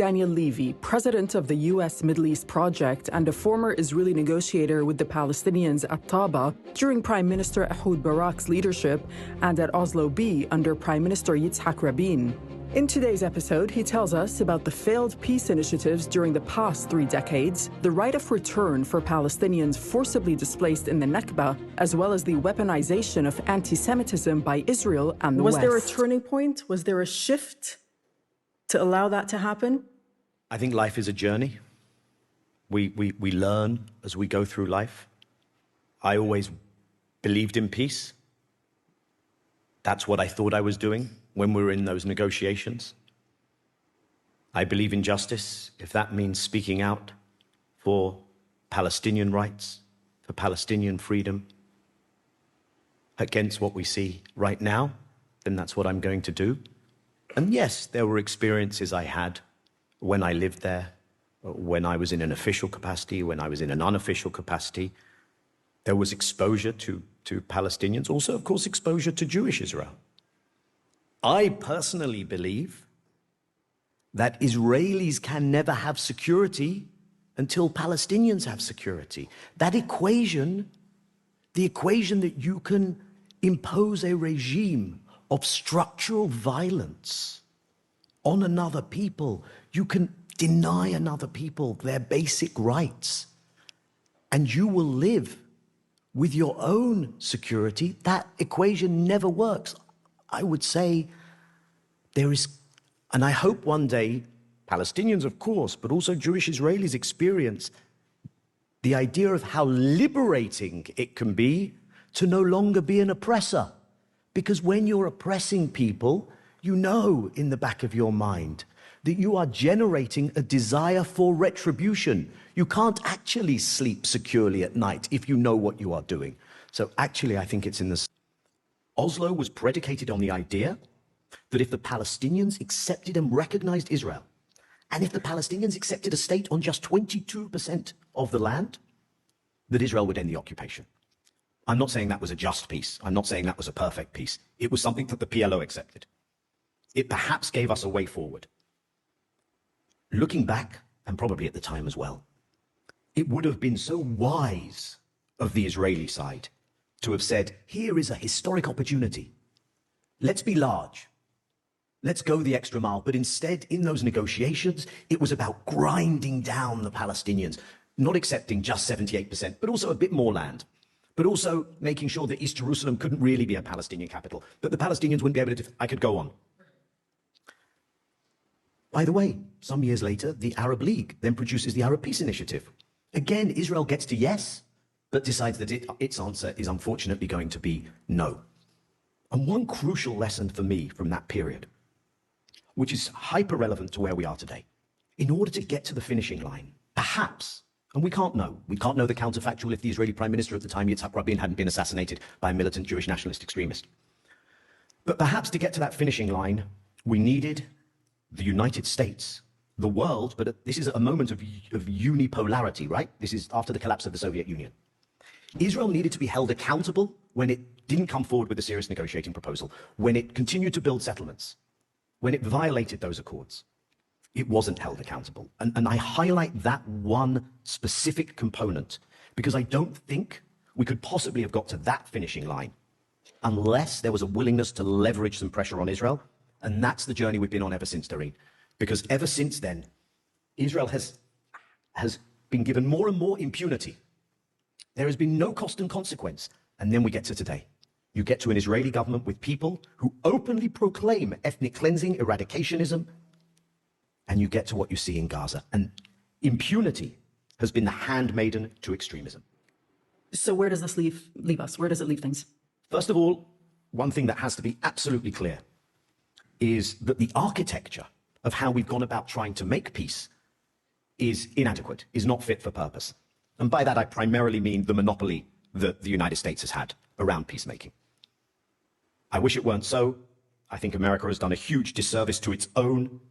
Daniel Levy, president of the U.S. Middle East Project and a former Israeli negotiator with the Palestinians at Taba during Prime Minister Ehud Barak's leadership and at Oslo B under Prime Minister Yitzhak Rabin. In today's episode, he tells us about the failed peace initiatives during the past 3 decades, the right of return for Palestinians forcibly displaced in the Nakba, as well as the weaponization of anti-Semitism by Israel and the West. Was there a turning point? Was there a shift to allow that to happen? I think life is a journey. We learn as we go through life. I always believed in peace. That's what I thought I was doing when we were in those negotiations. I believe in justice, if that means speaking out for Palestinian rights, for Palestinian freedom, against what we see right now, then that's what I'm going to do. And yes, there were experiences I had when I lived there, when I was in an official capacity, when I was in an unofficial capacity. There was exposure to Palestinians, also, of course, exposure to Jewish Israel. I personally believe that Israelis can never have security until Palestinians have security. That equation, the equation that you can impose a regime of structural violence on another people, you can deny another people their basic rights, and you will live with your own security. That equation never works. I would say there is, and I hope one day, Palestinians, of course, but also Jewish Israelis experience the idea of how liberating it can be to no longer be an oppressor. Because when you're oppressing people, you know in the back of your mind that you are generating a desire for retribution. You can't actually sleep securely at night if you know what you are doing. So actually, I think it's in the... Oslo was predicated on the idea that if the Palestinians accepted and recognized Israel, and if the Palestinians accepted a state on just 22% of the land, that Israel would end the occupation. I'm not saying that was a just peace. I'm not saying that was a perfect peace. It was something that the PLO accepted. It perhaps gave us a way forward. Looking back, and probably at the time as well, it would have been so wise of the Israeli side to have said, here is a historic opportunity. Let's be large. Let's go the extra mile. But instead, in those negotiations, it was about grinding down the Palestinians, not accepting just 78%, but also a bit more land, but also making sure that East Jerusalem couldn't really be a Palestinian capital, that the Palestinians wouldn't be able to... I could go on. By the way, some years later, the Arab League then produces the Arab Peace Initiative. Again, Israel gets to yes, but decides that its answer is unfortunately going to be no. And one crucial lesson for me from that period, which is hyper-relevant to where we are today, in order to get to the finishing line, perhaps, and we can't know the counterfactual if the Israeli Prime Minister at the time, Yitzhak Rabin, hadn't been assassinated by a militant Jewish nationalist extremist. But perhaps to get to that finishing line, we needed the United States, the world, but this is a moment of unipolarity, right? This is after the collapse of the Soviet Union. Israel needed to be held accountable when it didn't come forward with a serious negotiating proposal, when it continued to build settlements, when it violated those accords. It wasn't held accountable. And I highlight that one specific component because I don't think we could possibly have got to that finishing line unless there was a willingness to leverage some pressure on Israel. And that's the journey we've been on ever since, Doreen. Because ever since then, Israel has been given more and more impunity. There has been no cost and consequence. And then we get to today. You get to an Israeli government with people who openly proclaim ethnic cleansing, eradicationism, and you get to what you see in Gaza. And impunity has been the handmaiden to extremism. So where does this leave us? Where does it leave things? First of all, one thing that has to be absolutely clear is that the architecture of how we've gone about trying to make peace is inadequate, is not fit for purpose. And by that, I primarily mean the monopoly that the United States has had around peacemaking. I wish it weren't so. I think America has done a huge disservice to its own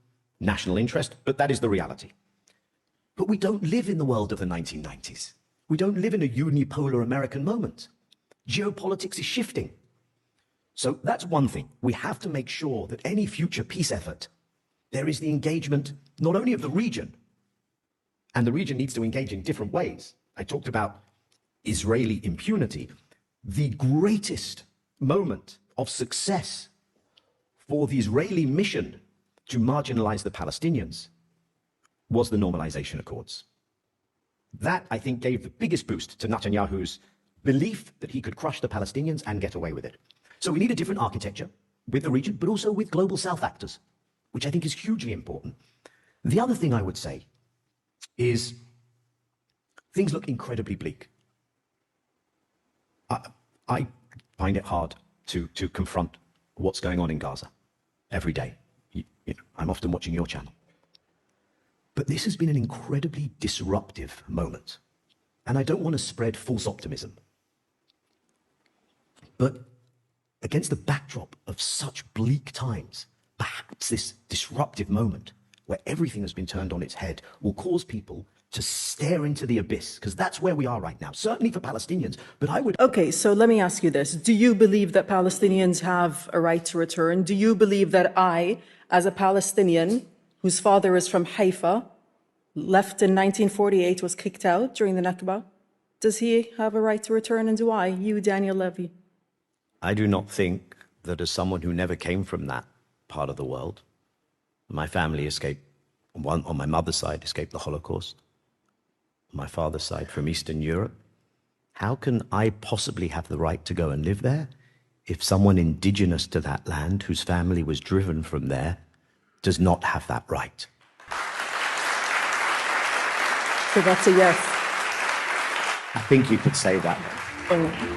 national interest, but that is the reality. But we don't live in the world of the 1990s. We don't live in a unipolar American moment. Geopolitics is shifting. So that's one thing. We have to make sure that any future peace effort There is the engagement not only of the region, and the region needs to engage in different ways. I talked about Israeli impunity. The greatest moment of success for the Israeli mission to marginalize the Palestinians was the normalization accords. That, I think, gave the biggest boost to Netanyahu's belief that he could crush the Palestinians and get away with it. So we need a different architecture with the region, but also with global South actors, which I think is hugely important. The other thing I would say is things look incredibly bleak. I find it hard to confront what's going on in Gaza every day. I'm often watching your channel. But this has been an incredibly disruptive moment. And I don't want to spread false optimism. But against the backdrop of such bleak times, perhaps this disruptive moment where everything has been turned on its head will cause people to stare into the abyss, because that's where we are right now, certainly for Palestinians. But I would... Okay, so let me ask you this. Do you believe that Palestinians have a right to return? Do you believe that I, as a Palestinian whose father is from Haifa, left in 1948, was kicked out during the Nakba, does he have a right to return? And do I, you, Daniel Levy? I do not think that as someone who never came from that part of the world, my family escaped, on my mother's side, escaped the Holocaust, on my father's side from Eastern Europe. How can I possibly have the right to go and live there if someone indigenous to that land, whose family was driven from there, does not have that right? So that's a yes. I think you could say that. Oh.